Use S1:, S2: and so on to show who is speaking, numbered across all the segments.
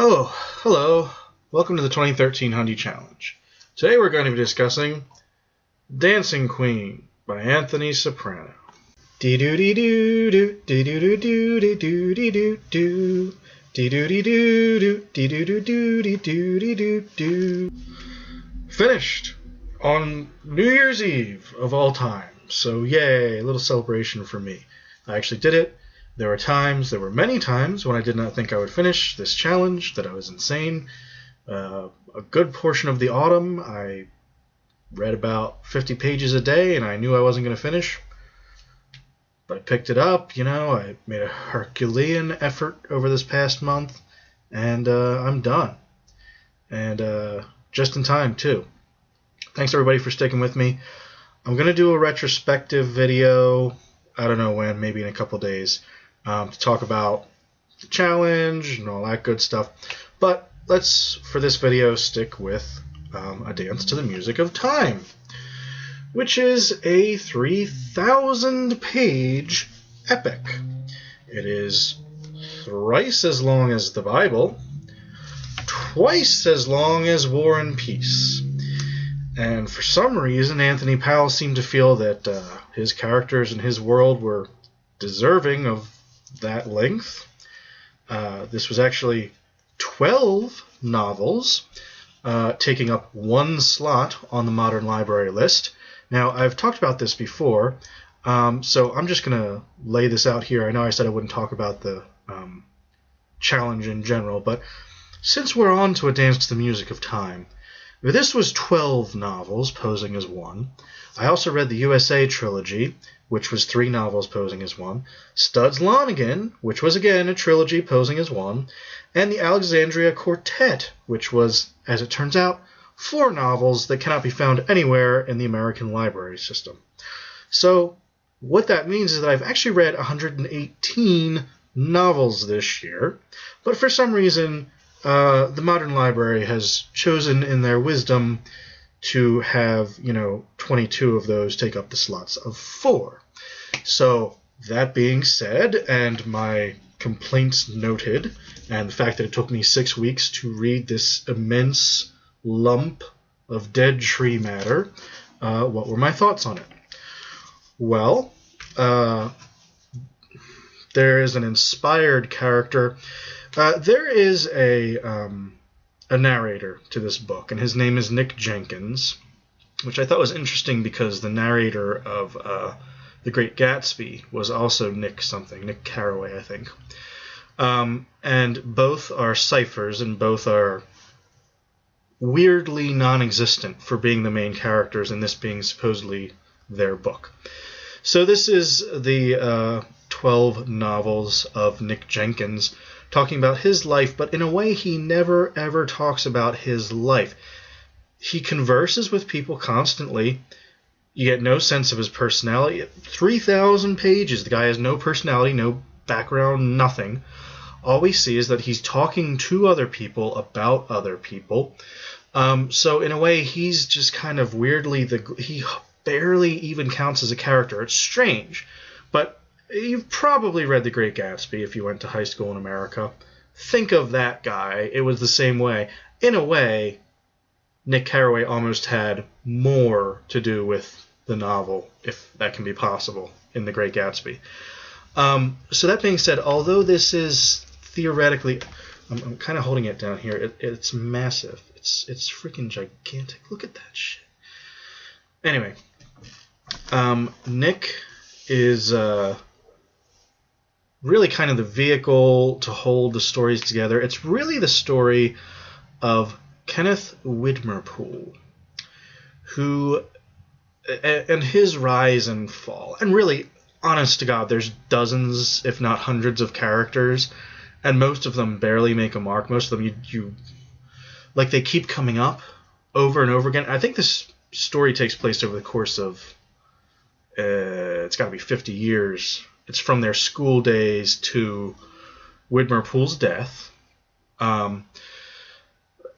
S1: Oh, hello. Welcome to the 2013 Hundie Challenge. Today we're going to be discussing Dancing Queen by Anthony Soprano. Dee-doo-dee-doo-doo, dee-doo-dee-doo-dee-doo-dee-doo-doo-doo, dee-doo-dee-doo-doo, dee-doo-dee-doo-dee-doo-doo-doo. Finished on New Year's Eve of all time. So yay, a little celebration for me. I actually did it. There were many times when I did not think I would finish this challenge, that I was insane. A good portion of the autumn, I read about 50 pages a day, and I knew I wasn't going to finish. But I picked it up, I made a Herculean effort over this past month, and I'm done. And just in time, too. Thanks, everybody, for sticking with me. I'm going to do a retrospective video, I don't know when, maybe in a couple days, to talk about the challenge and all that good stuff. But let's, for this video, stick with A Dance to the Music of Time, which is a 3,000-page epic. It is thrice as long as the Bible, twice as long as War and Peace. And for some reason, Anthony Powell seemed to feel that his characters and his world were deserving of that length. This was actually 12 novels, taking up one slot on the Modern Library list. Now, I've talked about this before, so I'm just going to lay this out here. I know I said I wouldn't talk about the challenge in general, but since we're on to A Dance to the Music of Time, this was 12 novels posing as one. I also read the USA trilogy, which was 3 novels posing as one, Studs Lonigan, which was again a trilogy posing as one, and the Alexandria Quartet, which was, as it turns out, 4 novels that cannot be found anywhere in the American library system. So what that means is that I've actually read 118 novels this year, but for some reason the Modern Library has chosen in their wisdom to have, 22 of those take up the slots of 4. So, that being said, and my complaints noted, and the fact that it took me 6 weeks to read this immense lump of dead tree matter, what were my thoughts on it? Well, there is an inspired character. There is a narrator to this book, and his name is Nick Jenkins, which I thought was interesting because the narrator of The Great Gatsby was also Nick Carraway, I think. And both are ciphers, and both are weirdly non-existent for being the main characters, and this being supposedly their book. So this is the 12 novels of Nick Jenkins, talking about his life, but in a way he never ever talks about his life. He converses with people constantly. You get no sense of his personality. 3,000 pages. The guy has no personality, no background, nothing. All we see is that he's talking to other people about other people. So in a way, he's just kind of weirdly, he barely even counts as a character. It's strange. But you've probably read The Great Gatsby if you went to high school in America. Think of that guy. It was the same way. In a way, Nick Carraway almost had more to do with the novel, if that can be possible, in The Great Gatsby. So that being said, although this is theoretically... I'm kind of holding it down here. It's massive. It's freaking gigantic. Look at that shit. Anyway, Nick is... really kind of the vehicle to hold the stories together. It's really the story of Kenneth Widmerpool, who, and his rise and fall. And really, honest to God, there's dozens, if not hundreds of characters, and most of them barely make a mark. Most of them, you like, they keep coming up over and over again. I think this story takes place over the course of, it's got to be 50 years. It's from their school days to Widmerpool's death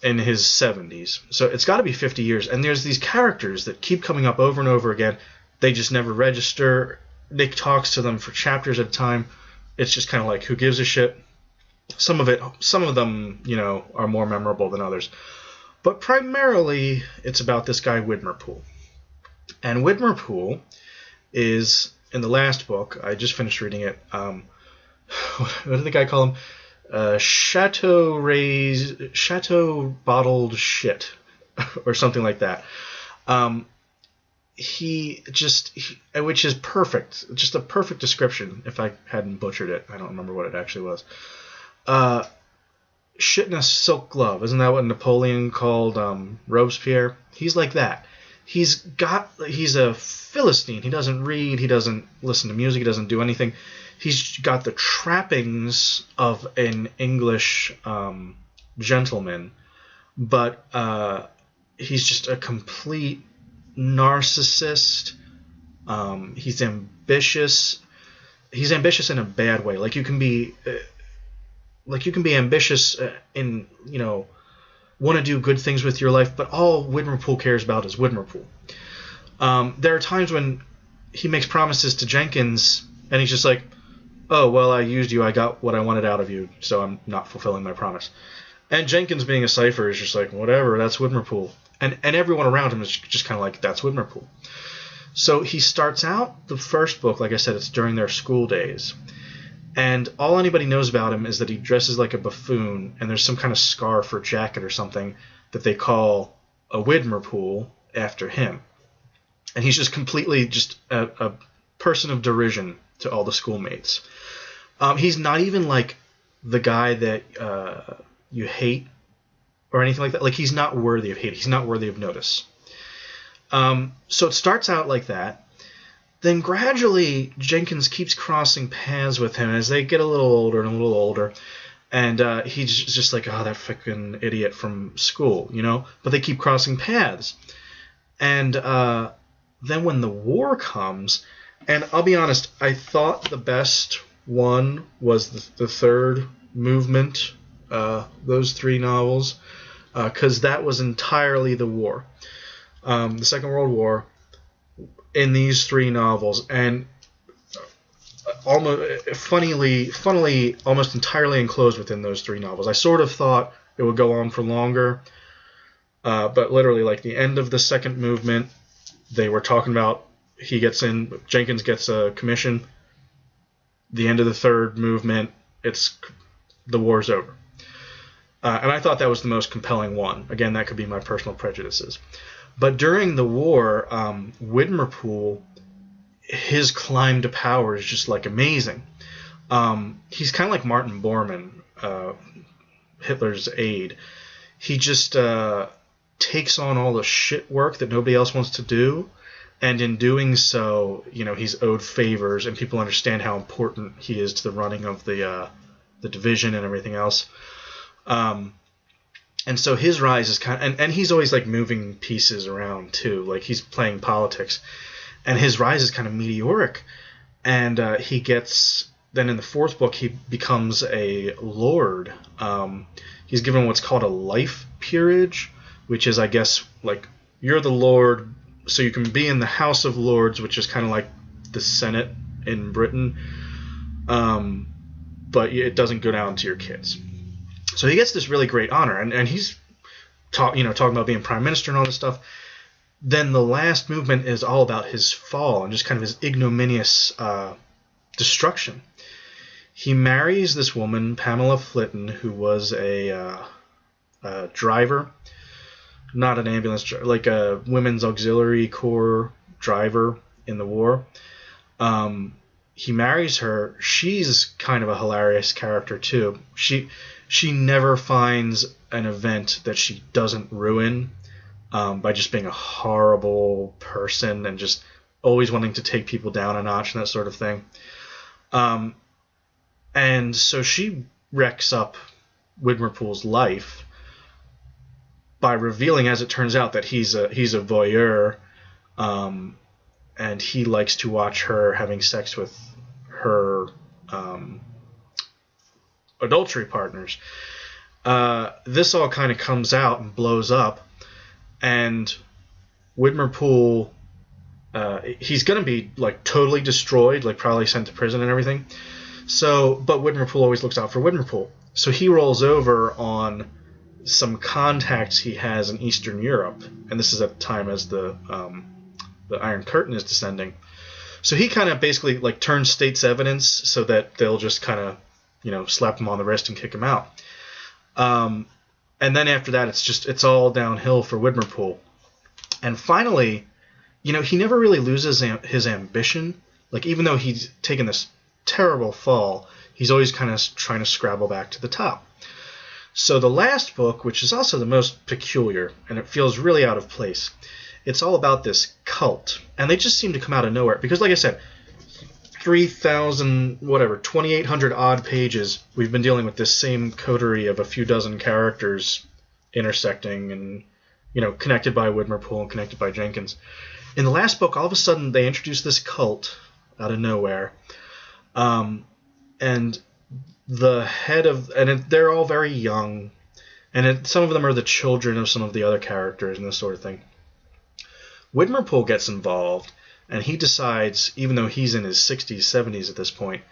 S1: in his 70s. So it's got to be 50 years. And there's these characters that keep coming up over and over again. They just never register. Nick talks to them for chapters at a time. It's just kind of like, who gives a shit? Some of them, are more memorable than others. But primarily, it's about this guy Widmerpool. And Widmerpool is, in the last book, I just finished reading it, what did the guy call him? Chateau bottled shit, or something like that. Which is perfect, just a perfect description. If I hadn't butchered it, I don't remember what it actually was. Shit in a silk glove. Isn't that what Napoleon called Robespierre? He's like that. He's a Philistine. He doesn't read. He doesn't listen to music. He doesn't do anything. He's got the trappings of an English gentleman, but he's just a complete narcissist. He's ambitious. He's ambitious in a bad way. Like you can be ambitious in want to do good things with your life, but all Widmerpool cares about is Widmerpool. There are times when he makes promises to Jenkins, and he's just like, "Oh well, I used you. I got what I wanted out of you, so I'm not fulfilling my promise." And Jenkins, being a cipher, is just like, "Whatever, that's Widmerpool." And everyone around him is just kind of like, "That's Widmerpool." So he starts out the first book, like I said, it's during their school days. And all anybody knows about him is that he dresses like a buffoon, and there's some kind of scarf or jacket or something that they call a Widmerpool after him. And he's just completely just a person of derision to all the schoolmates. He's not even like the guy that you hate or anything like that. Like, he's not worthy of hate. He's not worthy of notice. So it starts out like that. Then gradually, Jenkins keeps crossing paths with him as they get a little older and a little older. And he's just like, oh, that fucking idiot from school, But they keep crossing paths. And then when the war comes, and I'll be honest, I thought the best one was the third movement, those 3 novels, because that was entirely the war. The Second World War, in these 3 novels, and funnily, almost entirely enclosed within those 3 novels. I sort of thought it would go on for longer, but literally, like the end of the second movement, they were talking about Jenkins gets a commission. The end of the third movement, the war's over. And I thought that was the most compelling one. Again, that could be my personal prejudices. But during the war, Widmerpool, his climb to power is just like amazing. He's kind of like Martin Bormann, Hitler's aide. He just takes on all the shit work that nobody else wants to do, and in doing so, he's owed favors, and people understand how important he is to the running of the division and everything else. And so his rise is and he's always like moving pieces around too, like he's playing politics, and his rise is kind of meteoric. And he gets, then in the 4th book, he becomes a lord. He's given what's called a life peerage, which is, I guess, like you're the lord, so you can be in the House of Lords, which is kind of like the Senate in Britain, but it doesn't go down to your kids. So he gets this really great honor, and he's talking about being prime minister and all this stuff. Then the last movement is all about his fall and just kind of his ignominious destruction. He marries this woman, Pamela Flitton, who was a driver, not an ambulance driver, like a women's auxiliary corps driver in the war. He marries her. She's kind of a hilarious character too. She never finds an event that she doesn't ruin by just being a horrible person and just always wanting to take people down a notch and that sort of thing. And so she wrecks up Widmerpool's life by revealing, as it turns out, that he's a voyeur, and he likes to watch her having sex with her adultery partners. This all kind of comes out and blows up, and Widmerpool, he's going to be like totally destroyed, like probably sent to prison and everything. So, but Widmerpool always looks out for Widmerpool. So he rolls over on some contacts he has in Eastern Europe, and this is at the time as the Iron Curtain is descending. So he kind of basically like turns state's evidence so that they'll just kind of, slap him on the wrist and kick him out. And then after that, it's all downhill for Widmerpool. And finally, he never really loses his ambition. Like, even though he's taken this terrible fall, he's always kind of trying to scrabble back to the top. So the last book, which is also the most peculiar, and it feels really out of place, it's all about this cult. And they just seem to come out of nowhere. Because, like I said, 2,800 odd pages, we've been dealing with this same coterie of a few dozen characters intersecting and, connected by Widmerpool and connected by Jenkins. In the last book, all of a sudden, they introduce this cult out of nowhere. And the head of... And they're all very young. And some of them are the children of some of the other characters and this sort of thing. Widmerpool gets involved, and he decides, even though he's in his 60s, 70s at this point,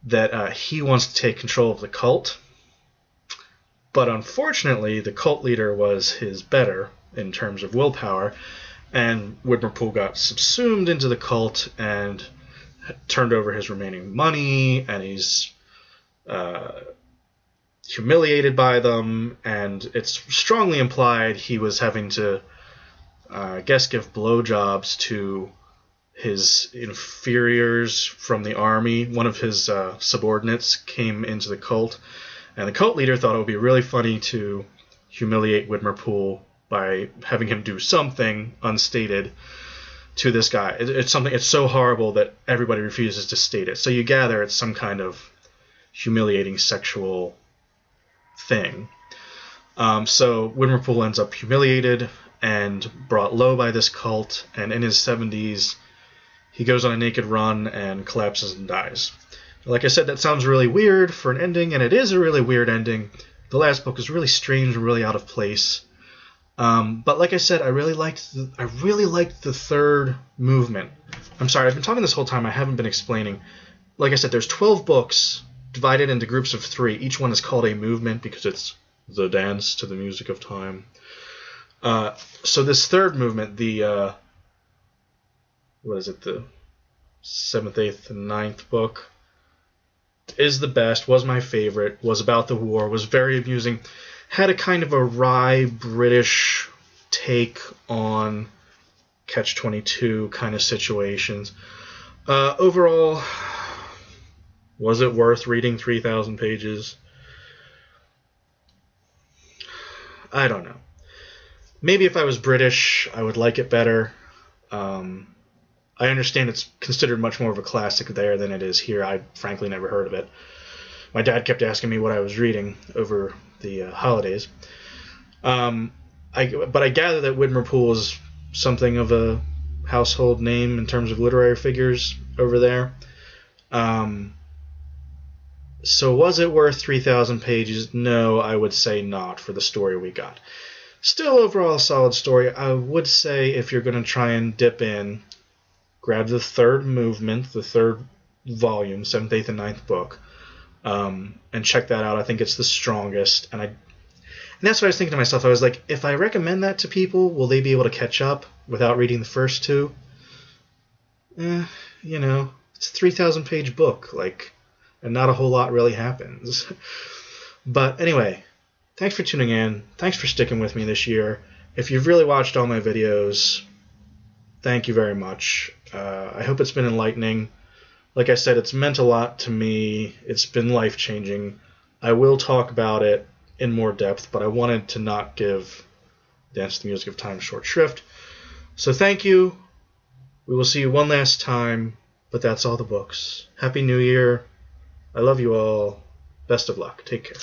S1: that he wants to take control of the cult. But unfortunately, the cult leader was his better in terms of willpower, and Widmerpool got subsumed into the cult and turned over his remaining money, and he's humiliated by them, and it's strongly implied he was having to give blowjobs to his inferiors from the army. One of his subordinates came into the cult, and the cult leader thought it would be really funny to humiliate Widmerpool by having him do something unstated to this guy. It's so horrible that everybody refuses to state it. So you gather it's some kind of humiliating sexual thing. So Widmerpool ends up humiliated and brought low by this cult, and in his 70s, he goes on a naked run and collapses and dies. Like I said, that sounds really weird for an ending, and it is a really weird ending. The last book is really strange and really out of place. But like I said, I really liked the third movement. I'm sorry, I've been talking this whole time. I haven't been explaining. Like I said, there's 12 books divided into groups of 3. Each one is called a movement because it's the dance to the music of time. So this third movement, the 7th, 8th, and 9th book, is the best, was my favorite, was about the war, was very amusing, had a kind of a wry British take on Catch-22 kind of situations. Overall, was it worth reading 3,000 pages? I don't know. Maybe if I was British, I would like it better. I understand it's considered much more of a classic there than it is here. I frankly never heard of it. My dad kept asking me what I was reading over the holidays. But I gather that Widmerpool is something of a household name in terms of literary figures over there. So was it worth 3,000 pages? No, I would say not for the story we got. Still overall a solid story. I would say if you're going to try and dip in, grab the third movement, the third volume, 7th, 8th, and 9th book, and check that out. I think it's the strongest. And that's what I was thinking to myself. I was like, if I recommend that to people, will they be able to catch up without reading the first 2? It's a 3,000-page book, and not a whole lot really happens. But anyway, thanks for tuning in. Thanks for sticking with me this year. If you've really watched all my videos, thank you very much. I hope it's been enlightening. Like I said, it's meant a lot to me. It's been life-changing. I will talk about it in more depth, but I wanted to not give Dance to the Music of Time short shrift. So thank you. We will see you one last time, but that's all the books. Happy New Year. I love you all. Best of luck. Take care.